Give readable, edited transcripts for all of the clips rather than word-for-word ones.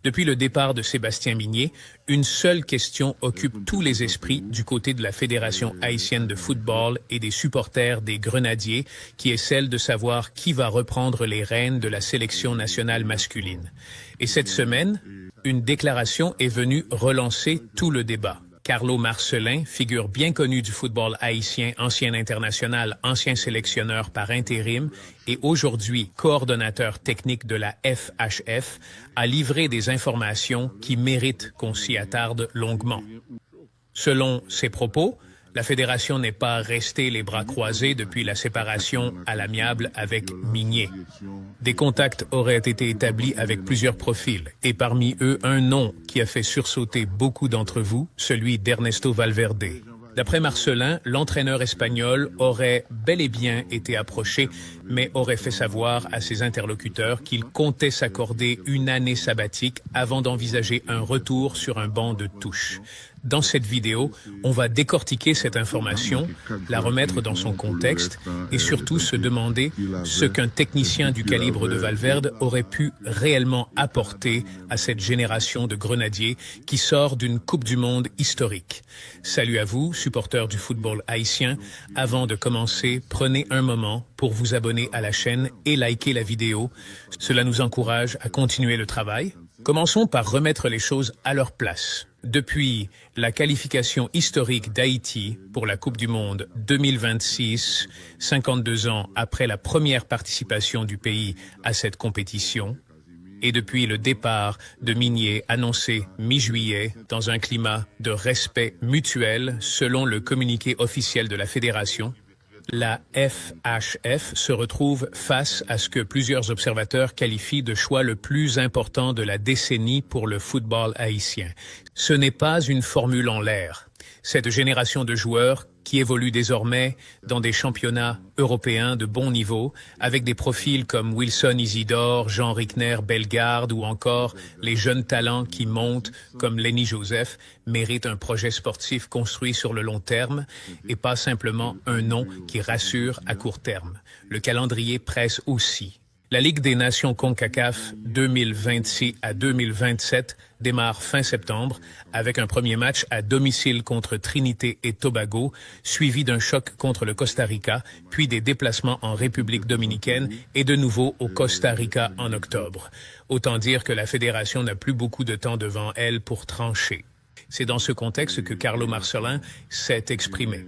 Depuis le départ de Sébastien Migné, une seule question occupe tous les esprits du côté de la Fédération haïtienne de football et des supporters des Grenadiers, qui est celle de savoir qui va reprendre les rênes de la sélection nationale masculine. Et cette semaine, une déclaration est venue relancer tout le débat. Carlo Marcelin, figure bien connue du football haïtien, ancien international, ancien sélectionneur par intérim et aujourd'hui coordonnateur technique de la FHF, a livré des informations qui méritent qu'on s'y attarde longuement. Selon ses propos, la Fédération n'est pas restée les bras croisés depuis la séparation à l'amiable avec Migné. Des contacts auraient été établis avec plusieurs profils, et parmi eux un nom qui a fait sursauter beaucoup d'entre vous, celui d'Ernesto Valverde. D'après Marcelin, l'entraîneur espagnol aurait bel et bien été approché, mais aurait fait savoir à ses interlocuteurs qu'il comptait s'accorder une année sabbatique avant d'envisager un retour sur un banc de touche. Dans cette vidéo, on va décortiquer cette information, la remettre dans son contexte et surtout se demander ce qu'un technicien du calibre de Valverde aurait pu réellement apporter à cette génération de grenadiers qui sort d'une Coupe du Monde historique. Salut à vous, supporters du football haïtien. Avant de commencer, prenez un moment pour vous abonner à la chaîne et liker la vidéo. Cela nous encourage à continuer le travail. Commençons par remettre les choses à leur place. Depuis la qualification historique d'Haïti pour la Coupe du Monde 2026, 52 ans après la première participation du pays à cette compétition, et depuis le départ de Migné annoncé mi-juillet dans un climat de respect mutuel selon le communiqué officiel de la Fédération, la FHF se retrouve face à ce que plusieurs observateurs qualifient de choix le plus important de la décennie pour le football haïtien. Ce n'est pas une formule en l'air. Cette génération de joueurs qui évoluent désormais dans des championnats européens de bon niveau, avec des profils comme Wilson Isidore, Jean Rickner Bellegarde ou encore les jeunes talents qui montent comme Lenny Joseph, méritent un projet sportif construit sur le long terme et pas simplement un nom qui rassure à court terme. Le calendrier presse aussi. La Ligue des Nations CONCACAF 2026 à 2027 démarre fin septembre avec un premier match à domicile contre Trinité et Tobago, suivi d'un choc contre le Costa Rica, puis des déplacements en République dominicaine et de nouveau au Costa Rica en octobre. Autant dire que la Fédération n'a plus beaucoup de temps devant elle pour trancher. C'est dans ce contexte que Carlo Marcelin s'est exprimé.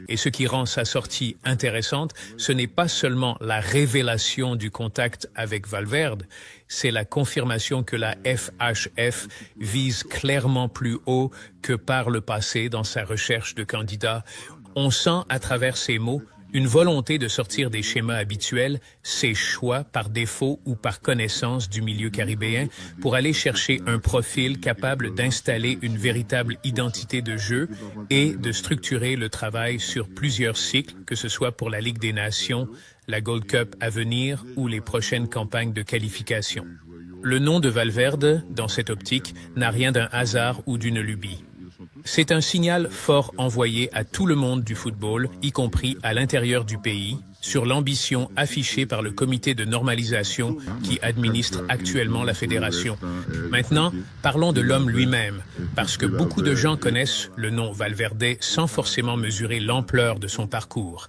Et ce qui rend sa sortie intéressante, ce n'est pas seulement la révélation du contact avec Valverde, c'est la confirmation que la FHF vise clairement plus haut que par le passé dans sa recherche de candidats. On sent à travers ces mots une volonté de sortir des schémas habituels, ses choix par défaut ou par connaissance du milieu caribéen, pour aller chercher un profil capable d'installer une véritable identité de jeu et de structurer le travail sur plusieurs cycles, que ce soit pour la Ligue des Nations, la Gold Cup à venir ou les prochaines campagnes de qualification. Le nom de Valverde, dans cette optique, n'a rien d'un hasard ou d'une lubie. C'est un signal fort envoyé à tout le monde du football, y compris à l'intérieur du pays, sur l'ambition affichée par le comité de normalisation qui administre actuellement la fédération. Maintenant, parlons de l'homme lui-même, parce que beaucoup de gens connaissent le nom Valverde sans forcément mesurer l'ampleur de son parcours.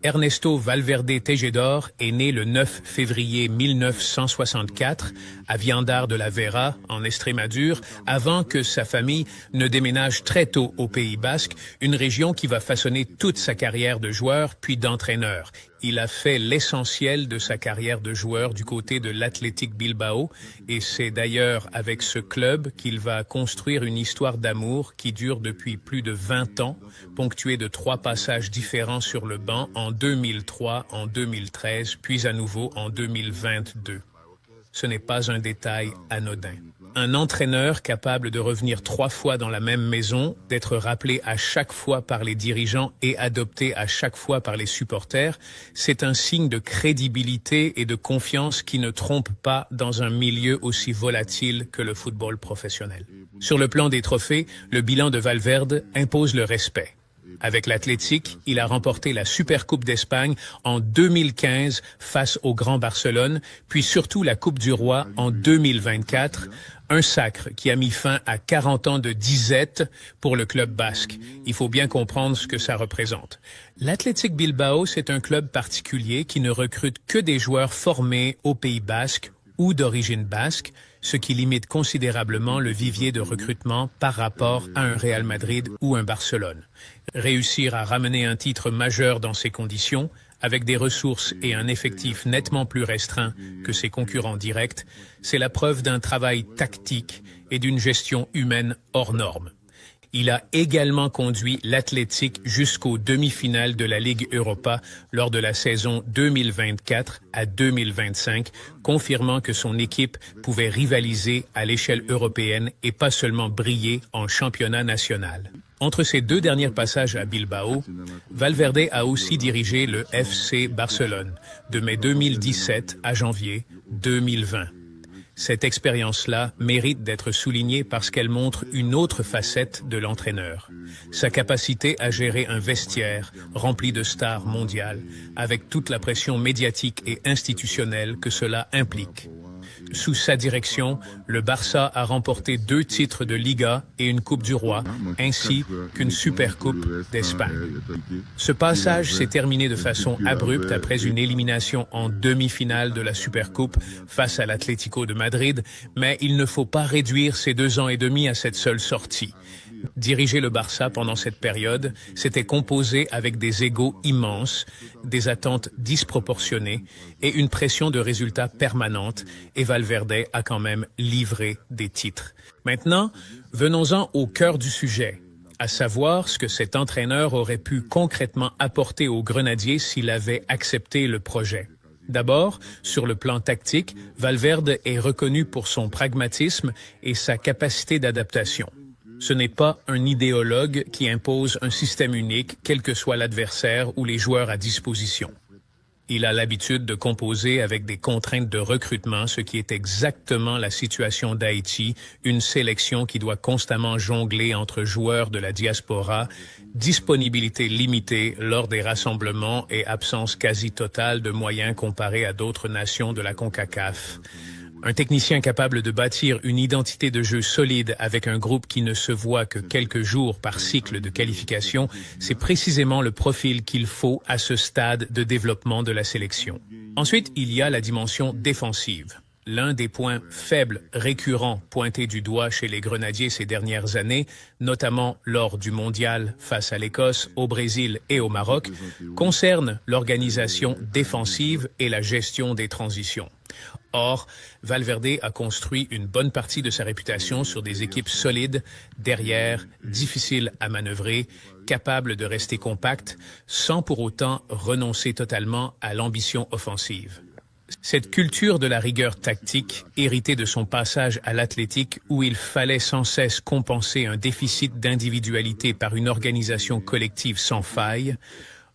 Ernesto Valverde Tejedor est né le 9 février 1964 à Viandar de la Vera, en Estrémadure, avant que sa famille ne déménage très tôt au Pays Basque, une région qui va façonner toute sa carrière de joueur puis d'entraîneur. Il a fait l'essentiel de sa carrière de joueur du côté de l'Athletic Bilbao et c'est d'ailleurs avec ce club qu'il va construire une histoire d'amour qui dure depuis plus de 20 ans, ponctuée de 3 passages différents sur le banc en 2003, en 2013, puis à nouveau en 2022. Ce n'est pas un détail anodin. Un entraîneur capable de revenir 3 fois dans la même maison, d'être rappelé à chaque fois par les dirigeants et adopté à chaque fois par les supporters, c'est un signe de crédibilité et de confiance qui ne trompe pas dans un milieu aussi volatile que le football professionnel. Sur le plan des trophées, le bilan de Valverde impose le respect. Avec l'Athletic, il a remporté la Supercoupe d'Espagne en 2015 face au Grand Barcelone, puis surtout la Coupe du Roi en 2024, un sacre qui a mis fin à 40 ans de disette pour le club basque. Il faut bien comprendre ce que ça représente. L'Athletic Bilbao, c'est un club particulier qui ne recrute que des joueurs formés au Pays basque ou d'origine basque, ce qui limite considérablement le vivier de recrutement par rapport à un Real Madrid ou un Barcelone. Réussir à ramener un titre majeur dans ces conditions, avec des ressources et un effectif nettement plus restreint que ses concurrents directs, c'est la preuve d'un travail tactique et d'une gestion humaine hors norme. Il a également conduit l'Athletic jusqu'aux demi-finales de la Ligue Europa lors de la saison 2024 à 2025, confirmant que son équipe pouvait rivaliser à l'échelle européenne et pas seulement briller en championnat national. Entre ses deux derniers passages à Bilbao, Valverde a aussi dirigé le FC Barcelone de mai 2017 à janvier 2020. Cette expérience-là mérite d'être soulignée parce qu'elle montre une autre facette de l'entraîneur. Sa capacité à gérer un vestiaire rempli de stars mondiales, avec toute la pression médiatique et institutionnelle que cela implique. Sous sa direction, le Barça a remporté 2 titres de Liga et une Coupe du Roi, ainsi qu'une Supercoupe d'Espagne. Ce passage s'est terminé de façon abrupte après une élimination en demi-finale de la Supercoupe face à l'Atlético de Madrid, mais il ne faut pas réduire ces 2 ans et demi à cette seule sortie. Diriger le Barça pendant cette période, c'était composé avec des égos immenses, des attentes disproportionnées et une pression de résultats permanente, et Valverde a quand même livré des titres. Maintenant, venons-en au cœur du sujet, à savoir ce que cet entraîneur aurait pu concrètement apporter aux Grenadiers s'il avait accepté le projet. D'abord, sur le plan tactique, Valverde est reconnu pour son pragmatisme et sa capacité d'adaptation. Ce n'est pas un idéologue qui impose un système unique, quel que soit l'adversaire ou les joueurs à disposition. Il a l'habitude de composer avec des contraintes de recrutement, ce qui est exactement la situation d'Haïti, une sélection qui doit constamment jongler entre joueurs de la diaspora, disponibilité limitée lors des rassemblements et absence quasi totale de moyens comparés à d'autres nations de la CONCACAF. Un technicien capable de bâtir une identité de jeu solide avec un groupe qui ne se voit que quelques jours par cycle de qualification, c'est précisément le profil qu'il faut à ce stade de développement de la sélection. Ensuite, il y a la dimension défensive. L'un des points faibles récurrents pointés du doigt chez les Grenadiers ces dernières années, notamment lors du mondial face à l'Écosse, au Brésil et au Maroc, concerne l'organisation défensive et la gestion des transitions. Or, Valverde a construit une bonne partie de sa réputation sur des équipes solides, derrière, difficiles à manœuvrer, capables de rester compactes, sans pour autant renoncer totalement à l'ambition offensive. Cette culture de la rigueur tactique, héritée de son passage à l'Athletic où il fallait sans cesse compenser un déficit d'individualité par une organisation collective sans faille,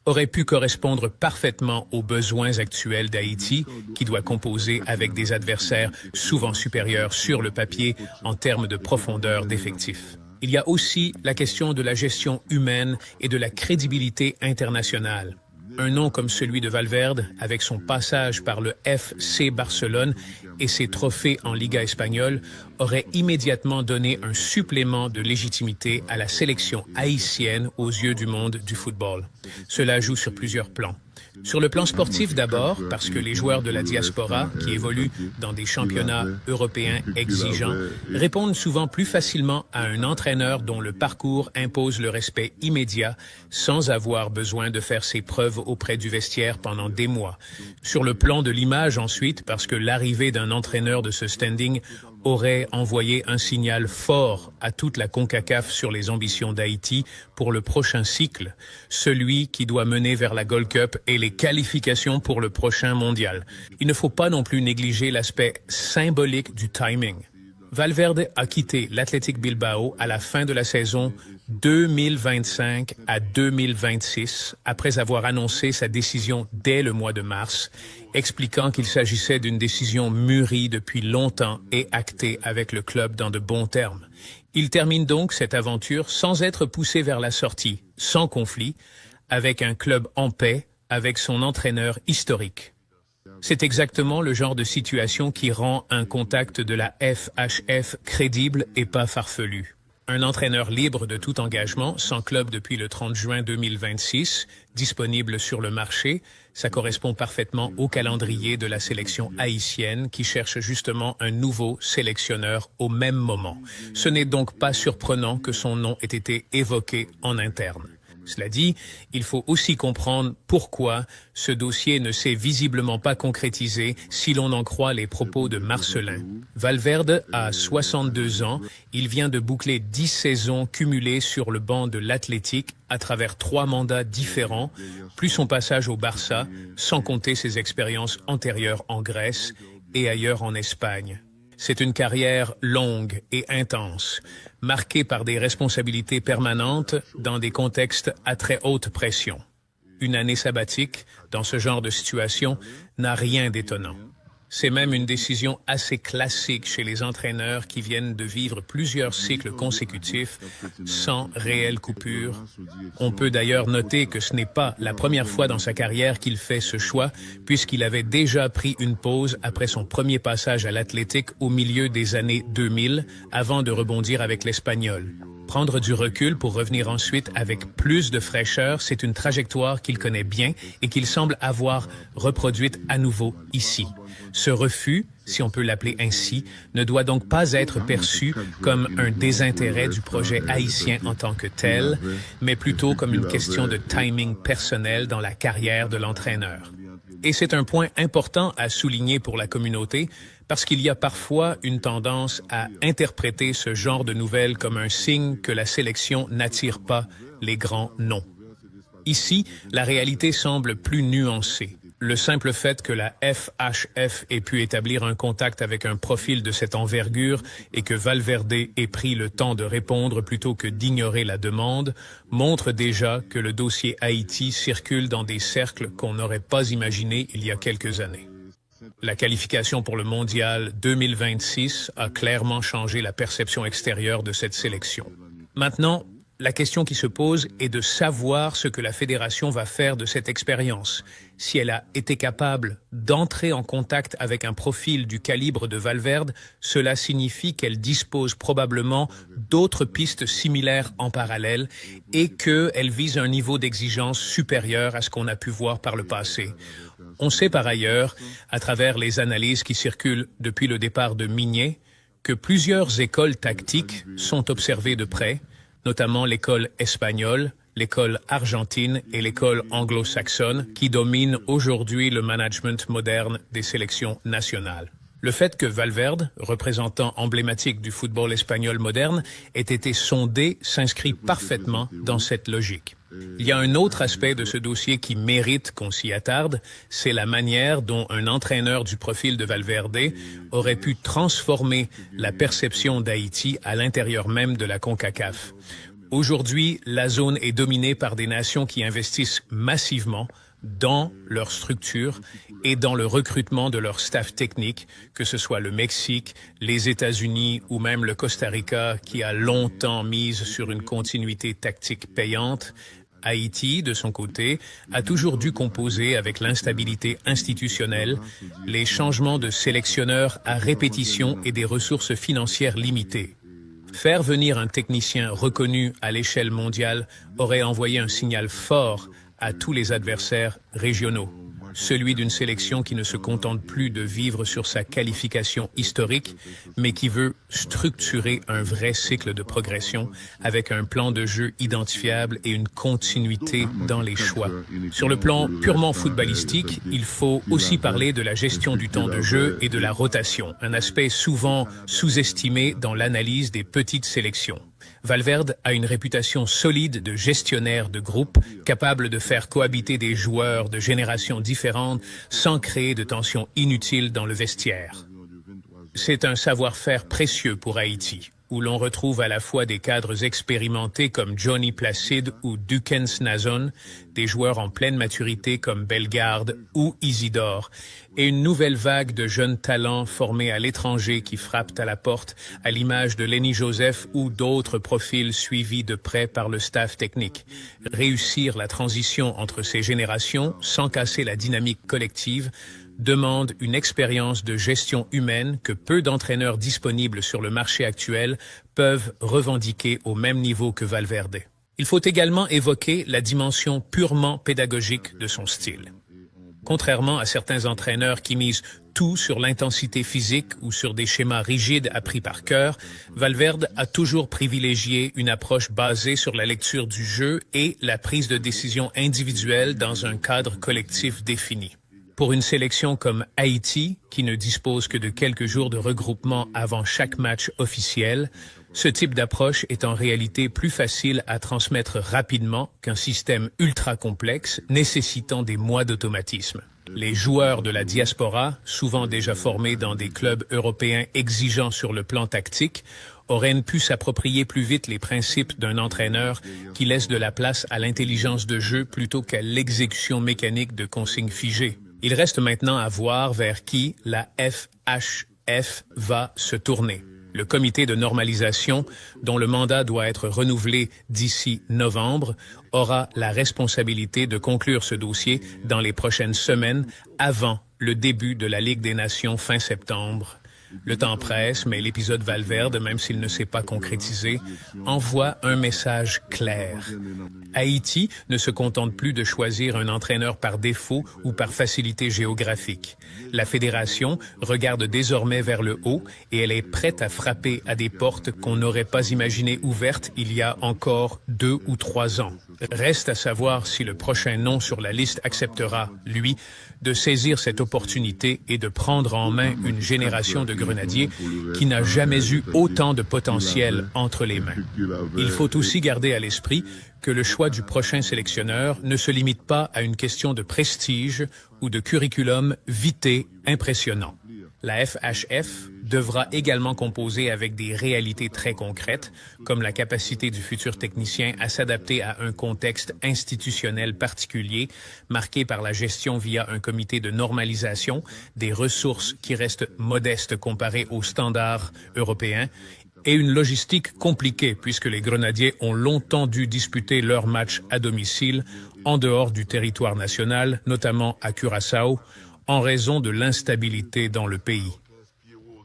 aurait pu correspondre parfaitement aux besoins actuels d'Haïti, qui doit composer avec des adversaires souvent supérieurs sur le papier en termes de profondeur d'effectifs. Il y a aussi la question de la gestion humaine et de la crédibilité internationale. Un nom comme celui de Valverde, avec son passage par le FC Barcelone et ses trophées en Liga espagnole, aurait immédiatement donné un supplément de légitimité à la sélection haïtienne aux yeux du monde du football. Cela joue sur plusieurs plans. Sur le plan sportif d'abord, parce que les joueurs de la diaspora, qui évoluent dans des championnats européens exigeants, répondent souvent plus facilement à un entraîneur dont le parcours impose le respect immédiat, sans avoir besoin de faire ses preuves auprès du vestiaire pendant des mois. Sur le plan de l'image ensuite, parce que l'arrivée d'un entraîneur de ce standing aurait envoyé un signal fort à toute la CONCACAF sur les ambitions d'Haïti pour le prochain cycle, celui qui doit mener vers la Gold Cup et les qualifications pour le prochain mondial. Il ne faut pas non plus négliger l'aspect symbolique du timing. Valverde a quitté l'Athletic Bilbao à la fin de la saison 2025 à 2026, après avoir annoncé sa décision dès le mois de mars, expliquant qu'il s'agissait d'une décision mûrie depuis longtemps et actée avec le club dans de bons termes. Il termine donc cette aventure sans être poussé vers la sortie, sans conflit, avec un club en paix, avec son entraîneur historique. C'est exactement le genre de situation qui rend un contact de la FHF crédible et pas farfelu. Un entraîneur libre de tout engagement, sans club depuis le 30 juin 2026, disponible sur le marché, ça correspond parfaitement au calendrier de la sélection haïtienne qui cherche justement un nouveau sélectionneur au même moment. Ce n'est donc pas surprenant que son nom ait été évoqué en interne. Cela dit, il faut aussi comprendre pourquoi ce dossier ne s'est visiblement pas concrétisé si l'on en croit les propos de Marcelin. Valverde a 62 ans, il vient de boucler 10 saisons cumulées sur le banc de l'Athletic à travers 3 mandats différents, plus son passage au Barça, sans compter ses expériences antérieures en Grèce et ailleurs en Espagne. C'est une carrière longue et intense, marquée par des responsabilités permanentes dans des contextes à très haute pression. Une année sabbatique, dans ce genre de situation, n'a rien d'étonnant. C'est même une décision assez classique chez les entraîneurs qui viennent de vivre plusieurs cycles consécutifs sans réelle coupure. On peut d'ailleurs noter que ce n'est pas la première fois dans sa carrière qu'il fait ce choix, puisqu'il avait déjà pris une pause après son premier passage à l'Athletic au milieu des années 2000, avant de rebondir avec l'Espagnol. Prendre du recul pour revenir ensuite avec plus de fraîcheur, c'est une trajectoire qu'il connaît bien et qu'il semble avoir reproduite à nouveau ici. Ce refus, si on peut l'appeler ainsi, ne doit donc pas être perçu comme un désintérêt du projet haïtien en tant que tel, mais plutôt comme une question de timing personnel dans la carrière de l'entraîneur. Et c'est un point important à souligner pour la communauté, parce qu'il y a parfois une tendance à interpréter ce genre de nouvelles comme un signe que la sélection n'attire pas les grands noms. Ici, la réalité semble plus nuancée. Le simple fait que la FHF ait pu établir un contact avec un profil de cette envergure et que Valverde ait pris le temps de répondre plutôt que d'ignorer la demande montre déjà que le dossier Haïti circule dans des cercles qu'on n'aurait pas imaginés il y a quelques années. La qualification pour le Mondial 2026 a clairement changé la perception extérieure de cette sélection. Maintenant, la question qui se pose est de savoir ce que la fédération va faire de cette expérience. Si elle a été capable d'entrer en contact avec un profil du calibre de Valverde, cela signifie qu'elle dispose probablement d'autres pistes similaires en parallèle et qu'elle vise un niveau d'exigence supérieur à ce qu'on a pu voir par le passé. On sait par ailleurs, à travers les analyses qui circulent depuis le départ de Migné, que plusieurs écoles tactiques sont observées de près, notamment l'école espagnole, l'école argentine et l'école anglo-saxonne, qui dominent aujourd'hui le management moderne des sélections nationales. Le fait que Valverde, représentant emblématique du football espagnol moderne, ait été sondé s'inscrit parfaitement dans cette logique. Il y a un autre aspect de ce dossier qui mérite qu'on s'y attarde, c'est la manière dont un entraîneur du profil de Valverde aurait pu transformer la perception d'Haïti à l'intérieur même de la CONCACAF. Aujourd'hui, la zone est dominée par des nations qui investissent massivement dans leur structure et dans le recrutement de leur staff technique, que ce soit le Mexique, les États-Unis ou même le Costa Rica qui a longtemps mise sur une continuité tactique payante. Haïti, de son côté, a toujours dû composer avec l'instabilité institutionnelle, les changements de sélectionneurs à répétition et des ressources financières limitées. Faire venir un technicien reconnu à l'échelle mondiale aurait envoyé un signal fort à tous les adversaires régionaux. Celui d'une sélection qui ne se contente plus de vivre sur sa qualification historique, mais qui veut structurer un vrai cycle de progression avec un plan de jeu identifiable et une continuité dans les choix. Sur le plan purement footballistique, il faut aussi parler de la gestion du temps de jeu et de la rotation, un aspect souvent sous-estimé dans l'analyse des petites sélections. Valverde a une réputation solide de gestionnaire de groupe, capable de faire cohabiter des joueurs de générations différentes sans créer de tensions inutiles dans le vestiaire. C'est un savoir-faire précieux pour Haïti. où l'on retrouve à la fois des cadres expérimentés comme Johnny Placide ou Dukens Nazon, des joueurs en pleine maturité comme Bellegarde ou Isidore, et une nouvelle vague de jeunes talents formés à l'étranger qui frappent à la porte, à l'image de Lenny Joseph ou d'autres profils suivis de près par le staff technique. Réussir la transition entre ces générations sans casser la dynamique collective demande une expérience de gestion humaine que peu d'entraîneurs disponibles sur le marché actuel peuvent revendiquer au même niveau que Valverde. Il faut également évoquer la dimension purement pédagogique de son style. Contrairement à certains entraîneurs qui misent tout sur l'intensité physique ou sur des schémas rigides appris par cœur, Valverde a toujours privilégié une approche basée sur la lecture du jeu et la prise de décision individuelle dans un cadre collectif défini. Pour une sélection comme Haïti, qui ne dispose que de quelques jours de regroupement avant chaque match officiel, ce type d'approche est en réalité plus facile à transmettre rapidement qu'un système ultra complexe nécessitant des mois d'automatisme. Les joueurs de la diaspora, souvent déjà formés dans des clubs européens exigeants sur le plan tactique, auraient pu s'approprier plus vite les principes d'un entraîneur qui laisse de la place à l'intelligence de jeu plutôt qu'à l'exécution mécanique de consignes figées. Il reste maintenant à voir vers qui la FHF va se tourner. Le comité de normalisation, dont le mandat doit être renouvelé d'ici novembre, aura la responsabilité de conclure ce dossier dans les prochaines semaines avant le début de la Ligue des Nations fin septembre. Le temps presse, mais l'épisode Valverde, même s'il ne s'est pas concrétisé, envoie un message clair. Haïti ne se contente plus de choisir un entraîneur par défaut ou par facilité géographique. La fédération regarde désormais vers le haut et elle est prête à frapper à des portes qu'on n'aurait pas imaginées ouvertes il y a encore 2 ou 3 ans. Reste à savoir si le prochain nom sur la liste acceptera, lui, de saisir cette opportunité et de prendre en main une génération de grenadiers qui n'a jamais eu autant de potentiel entre les mains. Il faut aussi garder à l'esprit que le choix du prochain sélectionneur ne se limite pas à une question de prestige ou de curriculum vitae impressionnant. La FHF devra également composer avec des réalités très concrètes, comme la capacité du futur technicien à s'adapter à un contexte institutionnel particulier, marqué par la gestion via un comité de normalisation, des ressources qui restent modestes comparées aux standards européens, et une logistique compliquée puisque les Grenadiers ont longtemps dû disputer leurs matchs à domicile en dehors du territoire national, notamment à Curaçao, en raison de l'instabilité dans le pays.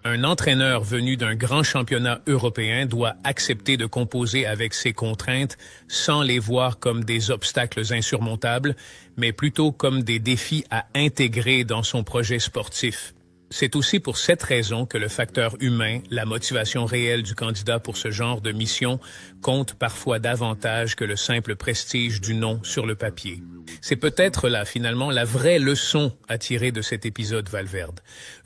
Un entraîneur venu d'un grand championnat européen doit accepter de composer avec ces contraintes sans les voir comme des obstacles insurmontables, mais plutôt comme des défis à intégrer dans son projet sportif. C'est aussi pour cette raison que le facteur humain, la motivation réelle du candidat pour ce genre de mission, compte parfois davantage que le simple prestige du nom sur le papier. C'est peut-être là, finalement, la vraie leçon à tirer de cet épisode Valverde.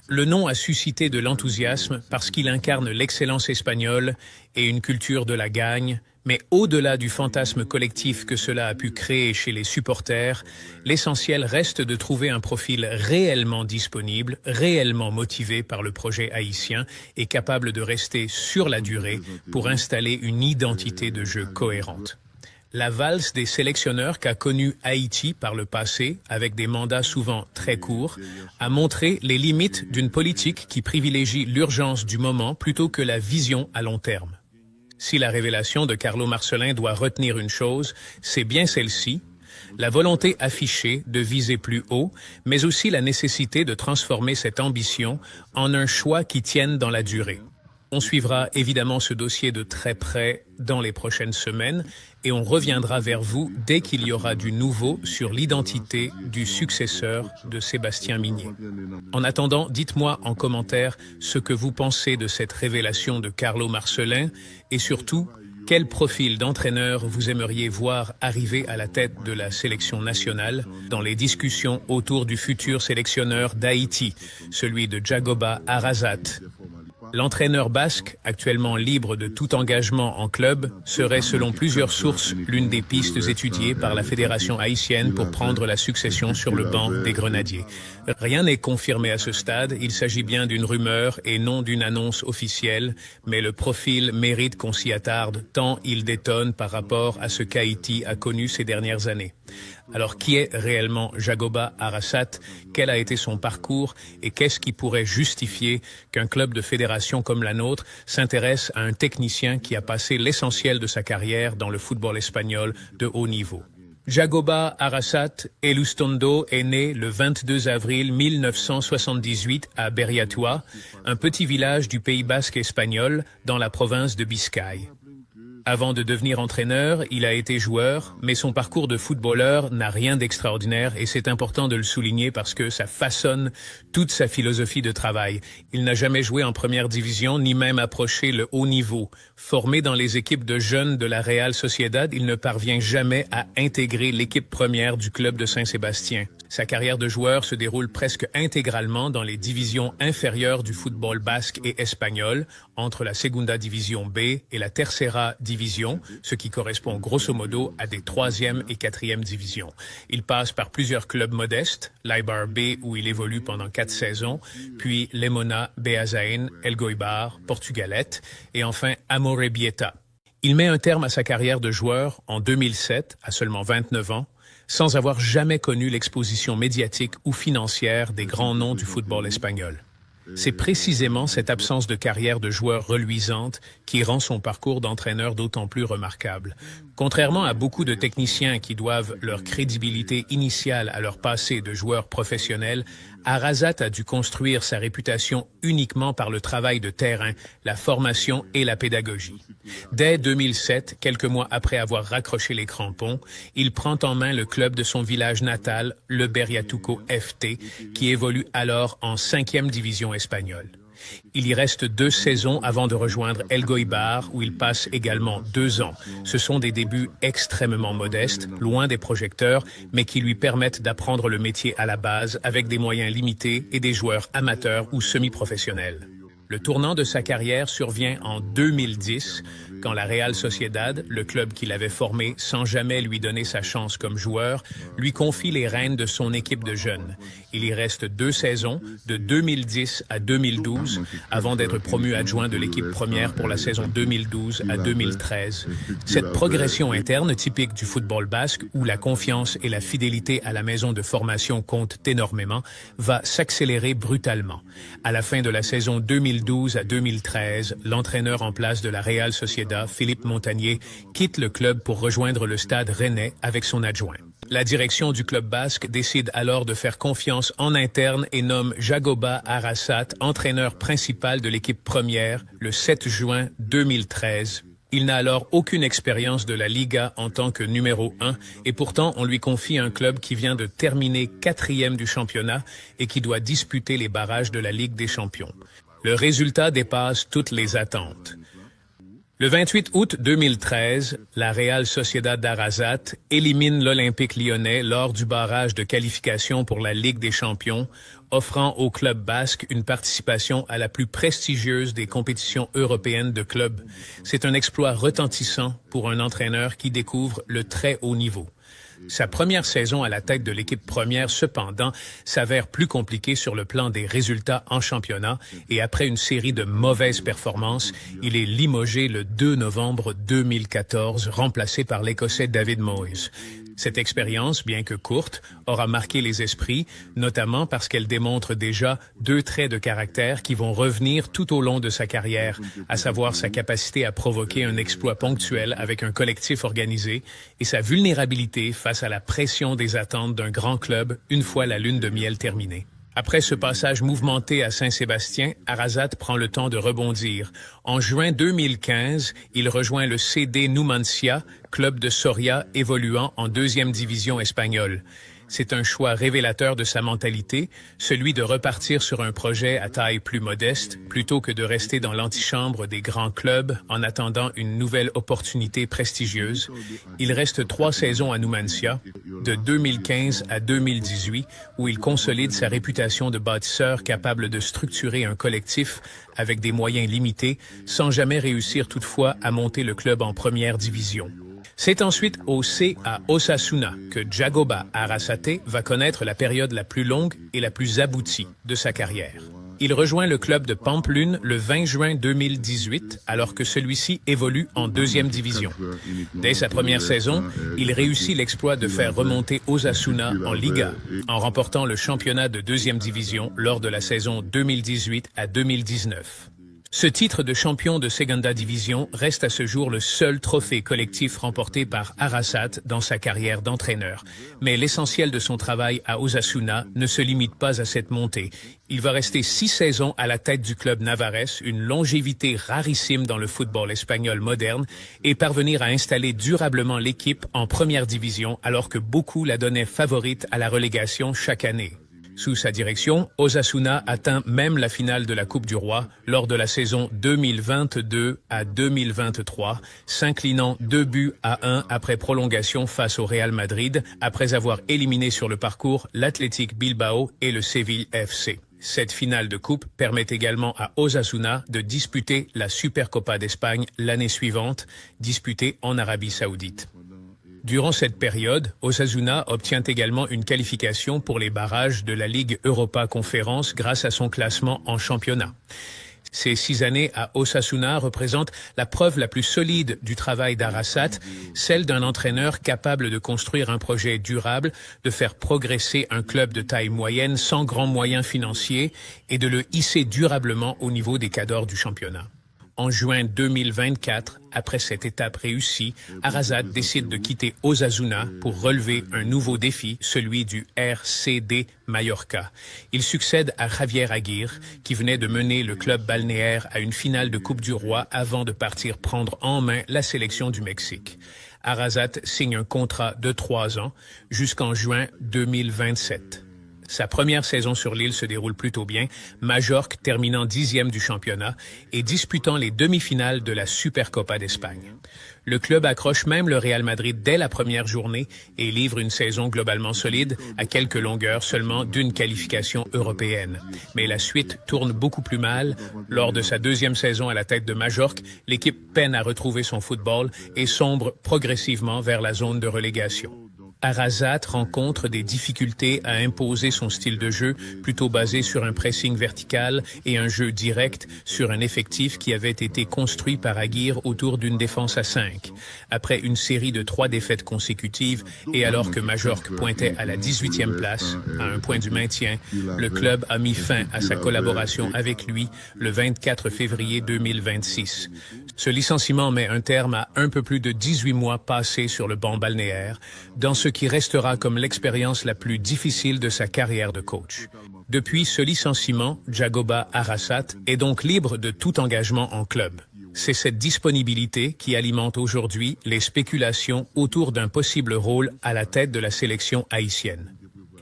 Le nom a suscité de l'enthousiasme parce qu'il incarne l'excellence espagnole et une culture de la gagne, mais au-delà du fantasme collectif que cela a pu créer chez les supporters, l'essentiel reste de trouver un profil réellement disponible, réellement motivé par le projet haïtien et capable de rester sur la durée pour installer une identité de jeu cohérente. La valse des sélectionneurs qu'a connue Haïti par le passé, avec des mandats souvent très courts, a montré les limites d'une politique qui privilégie l'urgence du moment plutôt que la vision à long terme. Si la révélation de Carlo Marcelin doit retenir une chose, c'est bien celle-ci, la volonté affichée de viser plus haut, mais aussi la nécessité de transformer cette ambition en un choix qui tienne dans la durée. On suivra évidemment ce dossier de très près dans les prochaines semaines et on reviendra vers vous dès qu'il y aura du nouveau sur l'identité du successeur de Sébastien Migné. En attendant, dites-moi en commentaire ce que vous pensez de cette révélation de Carlo Marcelin et surtout, quel profil d'entraîneur vous aimeriez voir arriver à la tête de la sélection nationale dans les discussions autour du futur sélectionneur d'Haïti, celui de Djagoba Arrasate. L'entraîneur basque, actuellement libre de tout engagement en club, serait selon plusieurs sources l'une des pistes étudiées par la Fédération haïtienne pour prendre la succession sur le banc des Grenadiers. Rien n'est confirmé à ce stade, il s'agit bien d'une rumeur et non d'une annonce officielle, mais le profil mérite qu'on s'y attarde tant il détonne par rapport à ce qu'Haïti a connu ces dernières années. Alors qui est réellement Jagoba Arasat? Quel a été son parcours et qu'est-ce qui pourrait justifier qu'un club de fédération comme la nôtre s'intéresse à un technicien qui a passé l'essentiel de sa carrière dans le football espagnol de haut niveau? Jagoba Arasat Elustondo est né le 22 avril 1978 à Beriatua, un petit village du Pays basque espagnol dans la province de Biscaye. Avant de devenir entraîneur, il a été joueur, mais son parcours de footballeur n'a rien d'extraordinaire et c'est important de le souligner parce que ça façonne toute sa philosophie de travail. Il n'a jamais joué en première division ni même approché le haut niveau. Formé dans les équipes de jeunes de la Real Sociedad, il ne parvient jamais à intégrer l'équipe première du club de Saint-Sébastien. Sa carrière de joueur se déroule presque intégralement dans les divisions inférieures du football basque et espagnol, entre la Segunda Division B et la Tercera Division, ce qui correspond grosso modo à des 3e et 4e divisions. Il passe par plusieurs clubs modestes, l'Aibar B où il évolue pendant 4 saisons, puis Lemona, Beasain, Elgoibar, Portugalete et enfin Amorebieta. Il met un terme à sa carrière de joueur en 2007, à seulement 29 ans, sans avoir jamais connu l'exposition médiatique ou financière des grands noms du football espagnol. C'est précisément cette absence de carrière de joueur reluisante qui rend son parcours d'entraîneur d'autant plus remarquable. Contrairement à beaucoup de techniciens qui doivent leur crédibilité initiale à leur passé de joueur professionnel, Arasat a dû construire sa réputation uniquement par le travail de terrain, la formation et la pédagogie. Dès 2007, quelques mois après avoir raccroché les crampons, il prend en main le club de son village natal, le Beriatuco FT, qui évolue alors en 5e division espagnole. Il y reste 2 saisons avant de rejoindre Elgoibar, où il passe également 2 ans. Ce sont des débuts extrêmement modestes, loin des projecteurs, mais qui lui permettent d'apprendre le métier à la base avec des moyens limités et des joueurs amateurs ou semi-professionnels. Le tournant de sa carrière survient en 2010, quand la Real Sociedad, le club qu'il avait formé sans jamais lui donner sa chance comme joueur, lui confie les rênes de son équipe de jeunes. Il y reste 2 saisons, de 2010 à 2012, avant d'être promu adjoint de l'équipe première pour la saison 2012 à 2013. Cette progression interne typique du football basque, où la confiance et la fidélité à la maison de formation comptent énormément, va s'accélérer brutalement. À la fin de la saison 2012 à 2013, l'entraîneur en place de la Real Sociedad, Philippe Montagnier, quitte le club pour rejoindre le Stade Rennais avec son adjoint. La direction du club basque décide alors de faire confiance en interne et nomme Jagoba Arasat entraîneur principal de l'équipe première le 7 juin 2013. Il n'a alors aucune expérience de la Liga en tant que numéro 1 et pourtant on lui confie un club qui vient de terminer 4e du championnat et qui doit disputer les barrages de la Ligue des Champions. Le résultat dépasse toutes les attentes. Le 28 août 2013, la Real Sociedad d'Arasat élimine l'Olympique lyonnais lors du barrage de qualification pour la Ligue des Champions, offrant au club basque une participation à la plus prestigieuse des compétitions européennes de clubs. C'est un exploit retentissant pour un entraîneur qui découvre le très haut niveau. Sa première saison à la tête de l'équipe première, cependant, s'avère plus compliquée sur le plan des résultats en championnat et après une série de mauvaises performances, il est limogé le 2 novembre 2014, remplacé par l'Écossais David Moyes. Cette expérience, bien que courte, aura marqué les esprits, notamment parce qu'elle démontre déjà 2 traits de caractère qui vont revenir tout au long de sa carrière, à savoir sa capacité à provoquer un exploit ponctuel avec un collectif organisé et sa vulnérabilité face à la pression des attentes d'un grand club une fois la lune de miel terminée. Après ce passage mouvementé à Saint-Sébastien, Arasat prend le temps de rebondir. En juin 2015, il rejoint le CD Numancia, club de Soria évoluant en 2e division espagnole. C'est un choix révélateur de sa mentalité, celui de repartir sur un projet à taille plus modeste, plutôt que de rester dans l'antichambre des grands clubs en attendant une nouvelle opportunité prestigieuse. Il reste 3 saisons à Numancia, de 2015 à 2018, où il consolide sa réputation de bâtisseur capable de structurer un collectif avec des moyens limités, sans jamais réussir toutefois à monter le club en première division. C'est ensuite au C à Osasuna que Djagoba Arrasate va connaître la période la plus longue et la plus aboutie de sa carrière. Il rejoint le club de Pamplune le 20 juin 2018, alors que celui-ci évolue en 2e division. Dès sa première saison, il réussit l'exploit de faire remonter Osasuna en Liga, en remportant le championnat de 2e division lors de la saison 2018 à 2019. Ce titre de champion de Segunda Division reste à ce jour le seul trophée collectif remporté par Arrasate dans sa carrière d'entraîneur. Mais l'essentiel de son travail à Osasuna ne se limite pas à cette montée. Il va rester 6 saisons à la tête du club navarrais, une longévité rarissime dans le football espagnol moderne, et parvenir à installer durablement l'équipe en première division alors que beaucoup la donnaient favorite à la relégation chaque année. Sous sa direction, Osasuna atteint même la finale de la Coupe du Roi lors de la saison 2022 à 2023, s'inclinant 2-1 après prolongation face au Real Madrid, après avoir éliminé sur le parcours l'Athletic Bilbao et le Séville FC. Cette finale de coupe permet également à Osasuna de disputer la Supercopa d'Espagne l'année suivante, disputée en Arabie Saoudite. Durant cette période, Osasuna obtient également une qualification pour les barrages de la Ligue Europa Conférence grâce à son classement en championnat. Ces 6 années à Osasuna représentent la preuve la plus solide du travail d'Arrasate, celle d'un entraîneur capable de construire un projet durable, de faire progresser un club de taille moyenne sans grands moyens financiers et de le hisser durablement au niveau des cadors du championnat. En juin 2024, après cette étape réussie, Arrasate décide de quitter Osasuna pour relever un nouveau défi, celui du RCD Mallorca. Il succède à Javier Aguirre, qui venait de mener le club balnéaire à une finale de Coupe du Roi avant de partir prendre en main la sélection du Mexique. Arrasate signe un contrat de 3 ans jusqu'en juin 2027. Sa première saison sur l'île se déroule plutôt bien, Majorque terminant 10e du championnat et disputant les demi-finales de la Supercopa d'Espagne. Le club accroche même le Real Madrid dès la première journée et livre une saison globalement solide, à quelques longueurs seulement d'une qualification européenne. Mais la suite tourne beaucoup plus mal. Lors de sa 2e saison à la tête de Majorque, l'équipe peine à retrouver son football et sombre progressivement vers la zone de relégation. Arrasate rencontre des difficultés à imposer son style de jeu, plutôt basé sur un pressing vertical et un jeu direct sur un effectif qui avait été construit par Aguirre autour d'une défense à 5. Après une série de 3 défaites consécutives et alors que Majorque pointait à la 18e place, à un point du maintien, le club a mis fin à sa collaboration avec lui le 24 février 2026. Ce licenciement met un terme à un peu plus de 18 mois passés sur le banc balnéaire, dans ce qui restera comme l'expérience la plus difficile de sa carrière de coach. Depuis ce licenciement, Djagoba Arrasate est donc libre de tout engagement en club. C'est cette disponibilité qui alimente aujourd'hui les spéculations autour d'un possible rôle à la tête de la sélection haïtienne.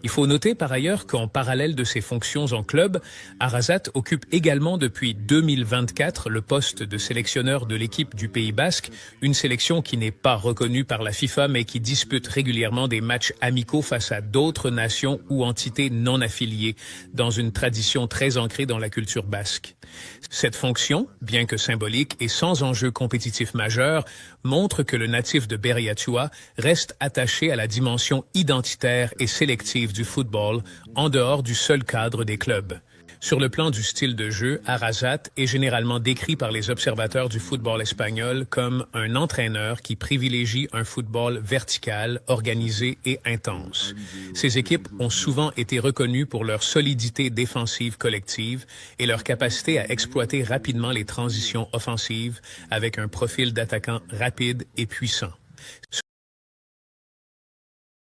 Il faut noter par ailleurs qu'en parallèle de ses fonctions en club, Arrasate occupe également depuis 2024 le poste de sélectionneur de l'équipe du Pays Basque, une sélection qui n'est pas reconnue par la FIFA mais qui dispute régulièrement des matchs amicaux face à d'autres nations ou entités non affiliées, dans une tradition très ancrée dans la culture basque. Cette fonction, bien que symbolique et sans enjeu compétitif majeur, montre que le natif de Beriatua reste attaché à la dimension identitaire et sélective du football en dehors du seul cadre des clubs. Sur le plan du style de jeu, Arrasate est généralement décrit par les observateurs du football espagnol comme un entraîneur qui privilégie un football vertical, organisé et intense. Ces équipes ont souvent été reconnues pour leur solidité défensive collective et leur capacité à exploiter rapidement les transitions offensives avec un profil d'attaquant rapide et puissant.